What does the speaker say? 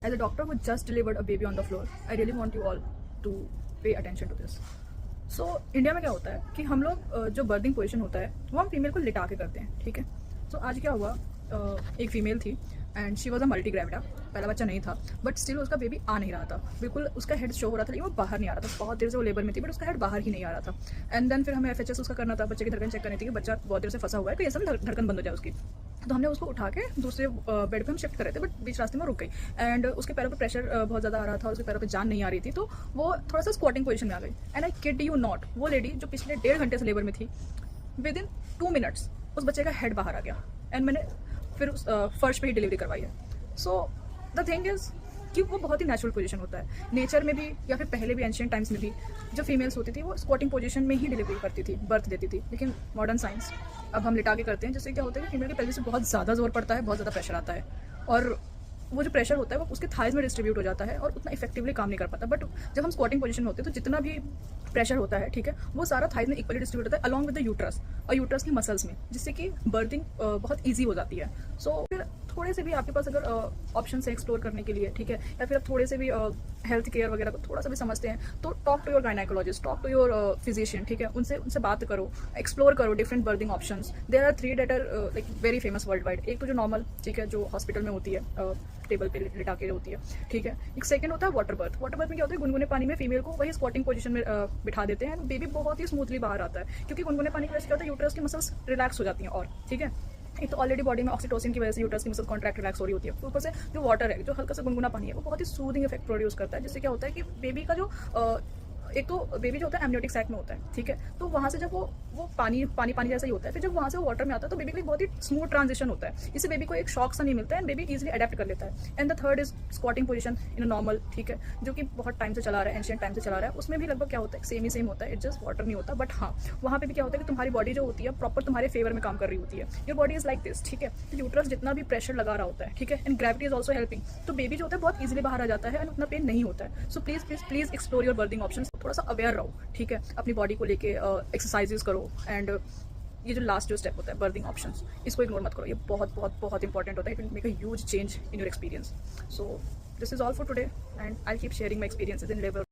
As a doctor who just delivered a baby on the floor, I really want you all to pay attention to this. So India में क्या होता है कि हम लोग जो बर्थिंग पोजीशन होता है वो हम फीमेल को लिटा के करते हैं, ठीक है। सो आज क्या हुआ, एक फीमेल थी and she was a multi gravida, पहला बच्चा नहीं था बट स्टिल उसका बेबी आ नहीं रहा था, बिल्कुल उसका हेड शो हो रहा था लेकिन वो बाहर नहीं आ रहा था। बहुत देर से वो लेबर में थी बट उसका हेड बाहर ही नहीं आ रहा था। एंड देन फिर हमें FHS उसका करना था, बच्चे की धड़कन चेक करनी थी कि बच्चा बहुत देर से फंसा हुआ है, कोई ऐसा धड़कन बंद हो जाए उसकी। तो हमने उसको उठा के दूसरे बेड पे हम शिफ्ट कर रहे थे बट बीच रास्ते में रुक गई एंड उसके पैरों पे प्रेशर बहुत ज़्यादा आ रहा था और उसके पैरों पे जान नहीं आ रही थी, तो वो थोड़ा सा स्क्वाटिंग पोजीशन में आ गई। And I kid you not, वो लेडी जो पिछले 1.5 घंटे से लेबर में थी, विद इन 2 मिनट्स उस बच्चे का हेड बाहर आ गया एंड मैंने फिर उस फर्श पे ही डिलीवरी करवाई है। सो द थिंग इज़ कि वो बहुत ही नेचुरल पोजीशन होता है, नेचर में भी या फिर पहले भी एंशिएंट टाइम्स में भी जो फीमेल्स होती थी वो स्क्वाटिंग पोजीशन में ही डिलीवरी करती थी, बर्थ देती थी। लेकिन मॉडर्न साइंस अब हम लिटा के करते हैं, जिससे क्या होता है कि फीमेल के पेल्विस से बहुत ज़्यादा जोर पड़ता है, बहुत ज़्यादा प्रेशर आता है और वो जो प्रेशर होता है वो उसके थाइज में डिस्ट्रीब्यूट हो जाता है और उतना इफेक्टिवली काम नहीं कर पाता। बट जब हम स्क्वाटिंग पोजीशन में होते हैं तो जितना भी प्रेशर होता है, ठीक है, वो सारा थाइज में इक्वली डिस्ट्रीब्यूट होता है अलॉन्ग विद द यूट्रस और यूट्रस की मसल्स में, जिससे कि बर्थिंग बहुत ईजी हो जाती है। सो फिर थोड़े से भी आपके पास अगर ऑप्शन है एक्सप्लोर करने के लिए, ठीक है, या फिर आप थोड़े से भी हेल्थ केयर वगैरह को थोड़ा सा भी समझते हैं तो talk to your gynaecologist, talk to your physician, ठीक है, उनसे बात करो, एक्सप्लोर करो different birthing options. There are 3 that are like very famous world wide. एक तो जो नॉर्मल, ठीक है, जो हॉस्पिटल में होती है, टेबल पे लिटा के होती है, ठीक है। एक सेकंड होता है वाटर बर्थ। वाटर बर्थ में क्या होता है, गुनगुने पानी में फीमेल को वही स्क्वाटिंग पोजीशन में बिठा देते हैं, बेबी बहुत ही स्मूथली बाहर आता है क्योंकि गुनगुने पानी की वजह से क्या होता है, यूट्रस की मसल्स रिलैक्स हो जाती हैं और, ठीक है, एक तो ऑलरेडी बॉडी में ऑक्सीटोसिन की वजह से यूट्रस की मसल कॉन्ट्रैक्ट रिलैक्स हो रही होती है, ऊपर से जो वाटर है, जो हल्का सा गुनगुना पानी है, वो बहुत ही सूदिंग इफेक्ट प्रोड्यूस करता है, जिससे क्या होता है कि बेबी का जो एक तो बेबी जो होता है एमनियोटिक सैक में होता है, ठीक है, तो वहाँ से जब वो पानी पानी पानी जैसा ही होता है, फिर जब वहाँ से वो वाटर में आता है तो बेबी के लिए बहुत ही स्मूथ ट्रांजिशन होता है, इससे बेबी को एक शॉक सा नहीं मिलता है एंड बेबी इजीली अडेप्ट कर लेता है। And the third is squatting position in a normal, ठीक है, जो कि बहुत टाइम से चला रहा है, एंशिएंट टाइम से चला रहा है, उसमें भी लगभग क्या होता है, सेम ही सेम होता है, इट जस्ट वाटर नहीं होता। बट हाँ, वहाँ पे भी क्या होता है कि तुम्हारी बॉडी जो होती है प्रॉपर तुम्हारे फेवर में काम कर रही होती है, your body is like this, ठीक है, तो यूट्रस जितना भी प्रेशर लगा रहा होता है, ठीक है, and gravity is also helping, तो बेबी जो होता है बहुत ईजिली बाहर आ जाता है एंड उतना पेन नहीं होता है। So please please please explore your berthing option, थोड़ा सा अवेयर रहो, ठीक है, अपनी बॉडी को लेके एक्सरसाइजेस करो एंड ये जो लास्ट जो स्टेप होता है बर्थिंग ऑप्शंस, इसको इग्नोर मत करो, ये बहुत बहुत बहुत इंपॉर्टेंट होता है, it will make a huge change in your experience. So this is all for today and I keep sharing my experiences in labour.